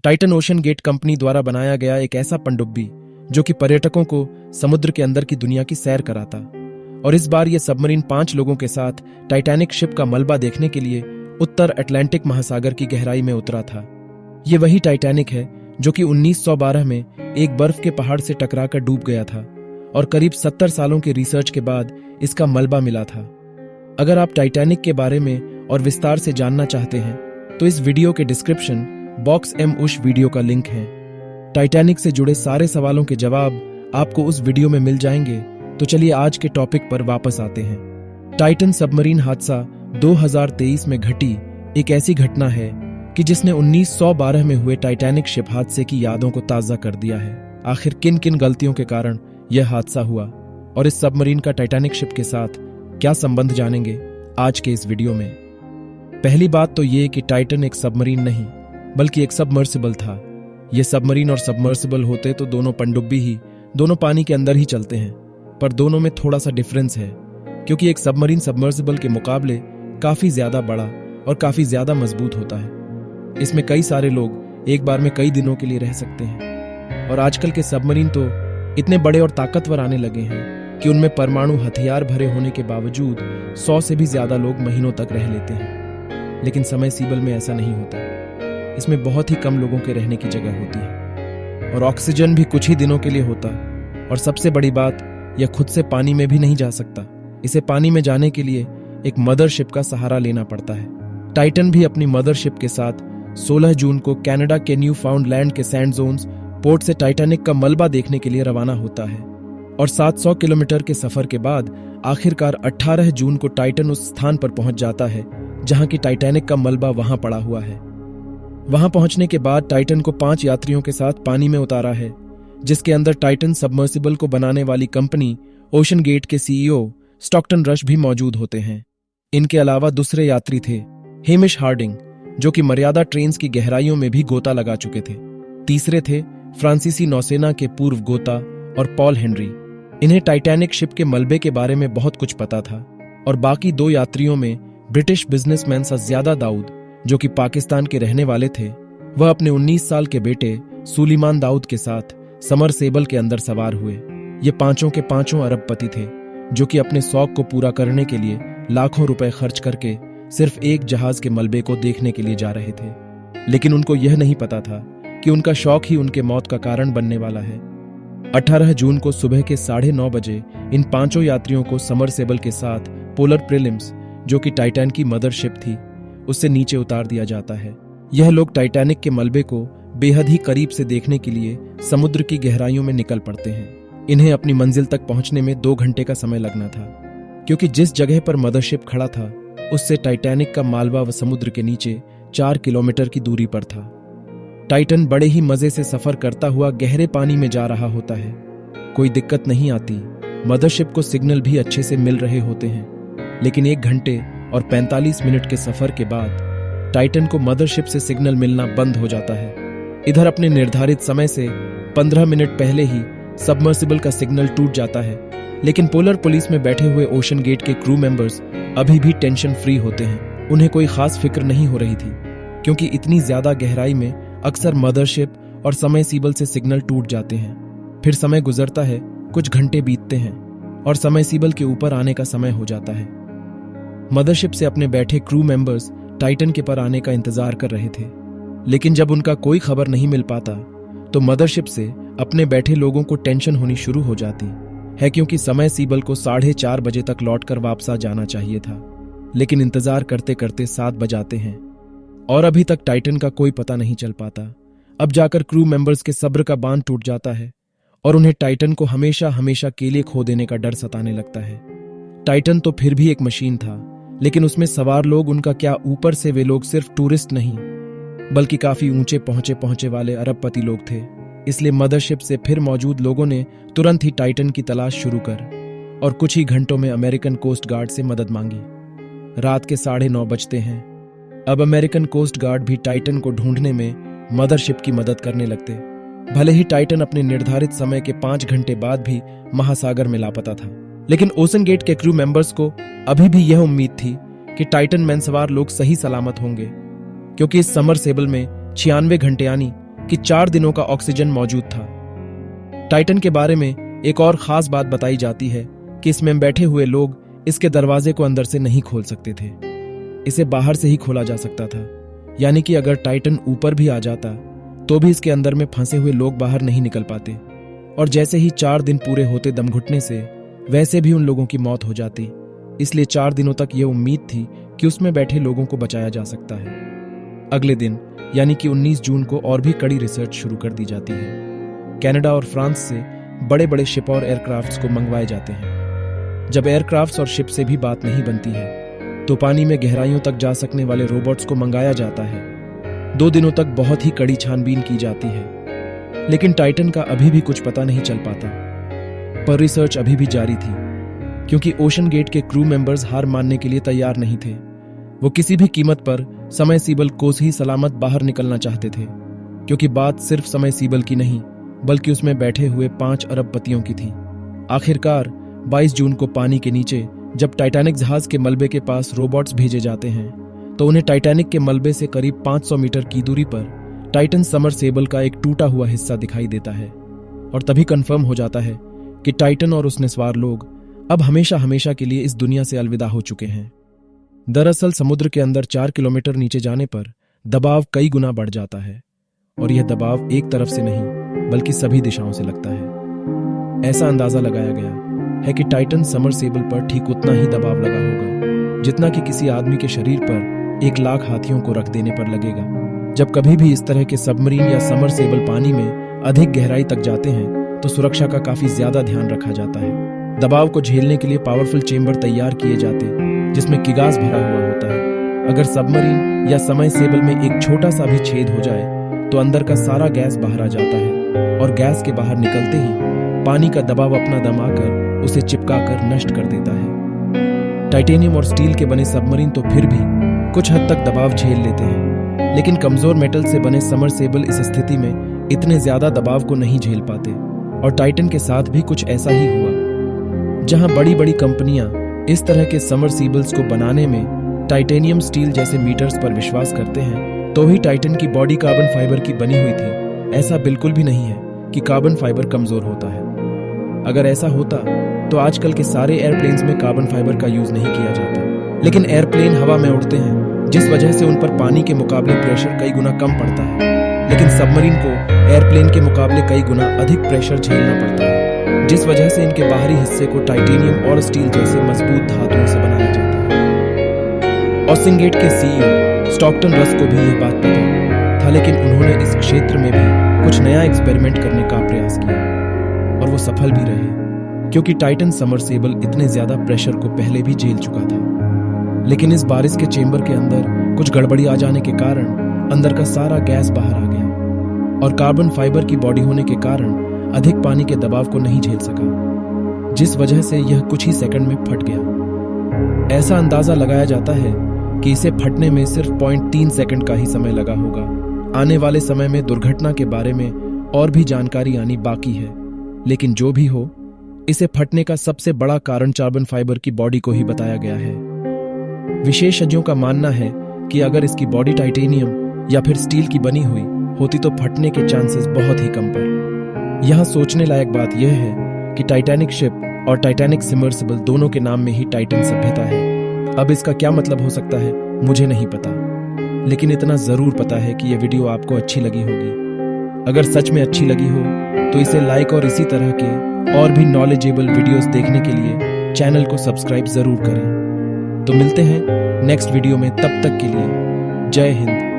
Titan ocean gate company द्वारा बनाया गया एक ऐसा पनडुब्बी जो कि पर्यटकों को समुद्र के अंदर की दुनिया की सैर कराता। और इस बार यह सबमरीन 5 लोगों के साथ टाइटैनिक शिप का मलबा देखने के लिए उत्तर अटलांटिक महासागर की गहराई में उतरा था। ये वही टाइटैनिक है जो कि 1912 में एक बर्फ के पहाड़ से टकराकर डूब गया था और करीब 70 सालों के रिसर्च के बाद इसका मलबा मिला था। अगर आप टाइटैनिक के बारे में और विस्तार से जानना चाहते हैं तो इस वीडियो के डिस्क्रिप्शन बॉक्स में उस वीडियो का लिंक है। टाइटैनिक से जुड़े सारे सवालों के जवाब आपको उस वीडियो में मिल जाएंगे। तो चलिए आज के टॉपिक पर वापस आते हैं। टाइटन सबमरीन हादसा 2023 में घटी एक ऐसी घटना है कि जिसने 1912 में हुए टाइटैनिक शिप हादसे की यादों को ताजा कर दिया है। आखिर किन किन गलतियों के कारण यह हादसा हुआ और इस सबमरीन का टाइटैनिक शिप के साथ क्या संबंध जानेंगे आज के इस वीडियो में। पहली बात तो ये कि टाइटन एक सबमरीन नहीं बल्कि एक सबमर्सिबल था। यह सबमरीन और सबमर्सिबल होते तो दोनों पनडुब्बी ही दोनों पानी के अंदर ही चलते हैं, पर दोनों में थोड़ा सा डिफरेंस है क्योंकि एक सबमरीन सबमर्सिबल के मुकाबले काफी ज्यादा बड़ा और काफी ज्यादा मजबूत होता है। इसमें कई सारे लोग एक बार में कई दिनों के लिए रह सकते हैं और आजकल के सबमरीन तो इतने बड़े और ताकतवर आने लगे हैं कि उनमें परमाणु हथियार भरे होने के बावजूद 100 से भी ज्यादा लोग महीनों तक रह लेते हैं। लेकिन सबमर्सिबल में ऐसा नहीं होता। इसमें बहुत ही कम लोगों के रहने की जगह होती है और ऑक्सीजन भी कुछ ही दिनों के लिए होता। और सबसे बड़ी बात, यह खुद से पानी में भी नहीं जा सकता। इसे पानी में जाने के लिए एक मदरशिप का सहारा लेना पड़ता है। टाइटन भी अपनी मदरशिप के साथ 16 जून को कनाडा के न्यू फाउंडलैंड के सैंड जोन्स पोर्ट से टाइटैनिक का मलबा देखने के लिए रवाना होता है और 700 किलोमीटर के सफर के बाद आखिरकार 18 जून को टाइटन उस स्थान पर पहुंच जाता है जहां की टाइटैनिक का मलबा वहां पड़ा हुआ है। वहां पहुंचने के बाद टाइटन को 5 यात्रियों के साथ पानी में उतारा है, जिसके अंदर टाइटन सबमर्सिबल को बनाने वाली कंपनी ओशन गेट के सीईओ स्टॉकटन रश भी मौजूद होते हैं। इनके अलावा दूसरे यात्री थे हेमिश हार्डिंग, जो कि मर्यादा ट्रेन्स की गहराइयों में भी गोता लगा चुके थे। तीसरे थे फ्रांसीसी नौसेना के पूर्व गोता और पॉल हेनरी। इन्हें टाइटैनिक शिप के मलबे के बारे में बहुत कुछ पता था। और बाकी 2 यात्रियों में ब्रिटिश बिजनेसमैन सज्जादा दाऊद, जो कि पाकिस्तान के रहने वाले थे, वह अपने 19 साल के बेटे सुलेमान दाऊद के साथ समरसेबल के अंदर सवार हुए। ये पांचों के पांचों अरबपति थे जो कि अपने शौक को पूरा करने के लिए लाखों रुपए खर्च करके सिर्फ एक जहाज के मलबे को देखने के लिए जा रहे थे। लेकिन उनको यह नहीं पता था कि उनका शौक ही उनके मौत का कारण बनने वाला है। 18 जून को सुबह के 9:30 बजे इन पांचों यात्रियों को समरसेबल के साथ पोलर प्रिलिम्स, जो कि टाइटैन की मदरशिप थी, उससे नीचे उतार दिया जाता है। यह लोग टाइटैनिक के मलबे को बेहद ही करीब से देखने के लिए समुद्र की गहराइयों में निकल पड़ते हैं। इन्हें अपनी मंजिल तक पहुंचने में 2 घंटे का समय लगना था, क्योंकि जिस जगह पर मदरशिप खड़ा था उससे टाइटैनिक का मालवा व समुद्र के नीचे 4 किलोमीटर की दूरी पर था। टाइटन बड़े ही मजे से सफर करता हुआ गहरे पानी में जा रहा होता है। कोई दिक्कत नहीं आती। मदरशिप को सिग्नल भी अच्छे से मिल रहे होते हैं। लेकिन 1 घंटे और 45 मिनट के सफर के बाद टाइटन को मदरशिप से सिग्नल मिलना बंद हो जाता है। इधर अपने निर्धारित समय से 15 मिनट पहले ही सबमर्सिबल का सिग्नल टूट जाता है। लेकिन पोलर पुलिस में बैठे हुए ओशन गेट के क्रू मेंबर्स अभी भी टेंशन फ्री होते हैं। उन्हें कोई खास फिक्र नहीं हो रही थी, क्योंकि इतनी ज्यादा गहराई में अक्सर मदरशिप और समरसेबल से सिग्नल टूट जाते हैं। फिर समय गुजरता है, कुछ घंटे बीतते हैं और समरसेबल के ऊपर आने का समय हो जाता है। मदरशिप से अपने बैठे क्रू मेंबर्स टाइटन के पर आने का इंतजार कर रहे थे, लेकिन जब उनका कोई खबर नहीं मिल पाता तो मदरशिप से अपने बैठे लोगों को टेंशन होनी शुरू हो जाती है, क्योंकि समरसेबल को 4:30 बजे तक लौटकर वापस जाना चाहिए था। लेकिन इंतजार करते करते 7 बजाते हैं और अभी तक टाइटन का कोई पता नहीं चल पाता। अब जाकर क्रू मेंबर्स के सब्र का बांध टूट जाता है और उन्हें टाइटन को हमेशा हमेशा के लिए खो देने का डर सताने लगता है। टाइटन तो फिर भी एक मशीन था, लेकिन उसमें सवार लोग उनका क्या, ऊपर से वे लोग सिर्फ टूरिस्ट नहीं बल्कि काफी ऊंचे पहुंचे वाले अरबपति लोग थे। इसलिए मदरशिप से फिर मौजूद लोगों ने तुरंत ही टाइटन की तलाश शुरू कर और कुछ ही घंटों में अमेरिकन कोस्ट गार्ड से मदद मांगी। रात के 9:30 बजते हैं। अब अमेरिकन कोस्ट गार्ड भी टाइटन को ढूंढने में मदरशिप की मदद करने लगते। भले ही टाइटन अपने निर्धारित समय के 5 घंटे बाद भी महासागर में लापता था, लेकिन ओशन गेट के क्रू मेंबर्स को अभी भी यह उम्मीद थी कि टाइटन में सवार लोग सही सलामत होंगे, क्योंकि इस समरसेबल में 96 घंटे यानी कि 4 दिनों का ऑक्सीजन मौजूद था। टाइटन के बारे में एक और खास बात बताई जाती है कि इसमें बैठे हुए लोग इसके दरवाजे को अंदर से नहीं खोल सकते थे, इसे बाहर से ही खोला जा सकता था। यानी कि अगर टाइटन ऊपर भी आ जाता तो भी इसके अंदर में फंसे हुए लोग बाहर नहीं निकल पाते, और जैसे ही 4 दिन पूरे होते दम घुटने से, वैसे भी उन लोगों की मौत हो जाती। इसलिए 4 दिनों तक यह उम्मीद थी कि उसमें बैठे लोगों को बचाया जा सकता है। अगले दिन यानी कि 19 जून को और भी कड़ी रिसर्च शुरू कर दी जाती है। कनाडा और फ्रांस से बड़े बड़े शिप और एयरक्राफ्ट्स को मंगवाए जाते हैं। जब एयरक्राफ्ट्स और शिप से भी बात नहीं बनती है तो पानी में गहराइयों तक जा सकने वाले रोबोट्स को मंगाया जाता है। 2 दिनों तक बहुत ही कड़ी छानबीन की जाती है, लेकिन टाइटन का अभी भी कुछ पता नहीं चल पाता। पर रिसर्च अभी भी जारी थी, क्योंकि ओशन गेट के क्रू मेंबर्स हार मानने के लिए तैयार नहीं थे। वो किसी भी कीमत पर समरसेबल को ही सलामत बाहर निकलना चाहते थे, क्योंकि बात सिर्फ समरसेबल की नहीं बल्कि उसमें बैठे हुए 5 अरबपतियों की थी। आखिरकार 22 जून को पानी के नीचे जब टाइटैनिक जहाज के मलबे के पास रोबोट्स भेजे जाते हैं तो उन्हें टाइटैनिक के मलबे से करीब 500 मीटर की दूरी पर टाइटन समरसेबल का एक टूटा हुआ हिस्सा दिखाई देता है, और तभी कंफर्म हो जाता है कि टाइटन और उसने सवार लोग अब हमेशा हमेशा के लिए इस दुनिया से अलविदा हो चुके हैं। दरअसल समुद्र के अंदर 4 किलोमीटर नीचे जाने पर दबाव कई गुना बढ़ जाता है, और यह दबाव एक तरफ से नहीं बल्कि सभी दिशाओं से लगता है। ऐसा अंदाजा लगाया गया है कि टाइटन समरसेबल पर ठीक उतना ही दबाव लगा होगा जितना कि किसी आदमी के शरीर पर 1 लाख हाथियों को रख देने पर लगेगा। जब कभी भी इस तरह के सबमरीन या समरसेबल पानी में अधिक गहराई तक जाते हैं तो सुरक्षा का काफी ज्यादा ध्यान रखा जाता है। दबाव को झेलने के लिए पावरफुल चेंबर तैयार किए जाते जिसमें गिगास भरा हुआ होता है। अगर सबमरीन या समरसेबल में एक छोटा सा भी छेद हो जाए तो अंदर का सारा गैस बाहर आ जाता है, और गैस के बाहर निकलते ही पानी का दबाव अपना दम आकर उसे चिपकाकर नष्ट कर देता है। टाइटेनियम और स्टील के बने सबमरीन तो फिर भी कुछ हद तक दबाव झेल लेते हैं, लेकिन कमजोर मेटल से बने समरसेबल इस स्थिति में इतने ज्यादा दबाव को नहीं झेल पाते। और टाइटन के साथ भी कुछ ऐसा ही हुआ। जहां बड़ी बड़ी कंपनियां इस तरह के समरसेबल्स को बनाने में टाइटेनियम स्टील जैसे मीटर्स पर विश्वास करते हैं, तो भी टाइटन की बॉडी कार्बन फाइबर की बनी हुई थी। ऐसा बिल्कुल भी नहीं है कि कार्बन फाइबर कमजोर होता है। अगर ऐसा होता तो आजकल के सारे एयरप्लेन्स में कार्बन फाइबर का यूज नहीं किया जाता, लेकिन एयरप्लेन हवा में उड़ते हैं जिस वजह से उन पर पानी के मुकाबले प्रेशर कई गुना कम पड़ता है, लेकिन सबमरीन को एयरप्लेन के मुकाबले कई गुना अधिक प्रेशर झेलना पड़ता है, जिस वजह से इनके बाहरी हिस्से को टाइटेनियम और स्टील जैसे मजबूत धातुओं से बनाया जाता है। ओशन गेट के सीईओ स्टॉकटन रस को भी यह बात पता था, लेकिन उन्होंने इस क्षेत्र में भी कुछ नया एक्सपेरिमेंट करने का प्रयास किया, और वो सफल भी रहे, क्योंकि टाइटन समरसेबल इतने ज्यादा प्रेशर को पहले भी झेल चुका था। लेकिन इस बारिश के चेंबर के अंदर कुछ गड़बड़ी आ जाने के कारण अंदर का सारा गैस बाहर आ गया, और कार्बन फाइबर की बॉडी होने के कारण अधिक पानी के दबाव को नहीं झेल सका, जिस वजह से यह कुछ ही सेकंड में फट गया। ऐसा अंदाजा लगाया जाता है कि इसे फटने में सिर्फ 0.3 सेकंड का ही समय लगा होगा। आने वाले समय में दुर्घटना के बारे में और भी जानकारी आनी बाकी है, लेकिन जो भी हो, इसे फटने का सबसे बड़ा कारण कार्बन फाइबर की बॉडी को ही बताया गया है। विशेषज्ञों का मानना है कि अगर इसकी बॉडी टाइटेनियम या फिर स्टील की बनी हुई होती तो फटने के चांसेस बहुत ही कम पर। यहाँ सोचने लायक बात यह है कि टाइटैनिक शिप और टाइटैनिक सबमर्सिबल दोनों के नाम में ही टाइटन सभ्यता है। अब इसका क्या मतलब हो सकता है मुझे नहीं पता, लेकिन इतना जरूर पता है कि यह वीडियो आपको अच्छी लगी होगी। अगर सच में अच्छी लगी हो तो इसे लाइक और इसी तरह के और भी नॉलेजेबल वीडियोस देखने के लिए चैनल को सब्सक्राइब जरूर करें। तो मिलते हैं नेक्स्ट वीडियो में, तब तक के लिए जय हिंद।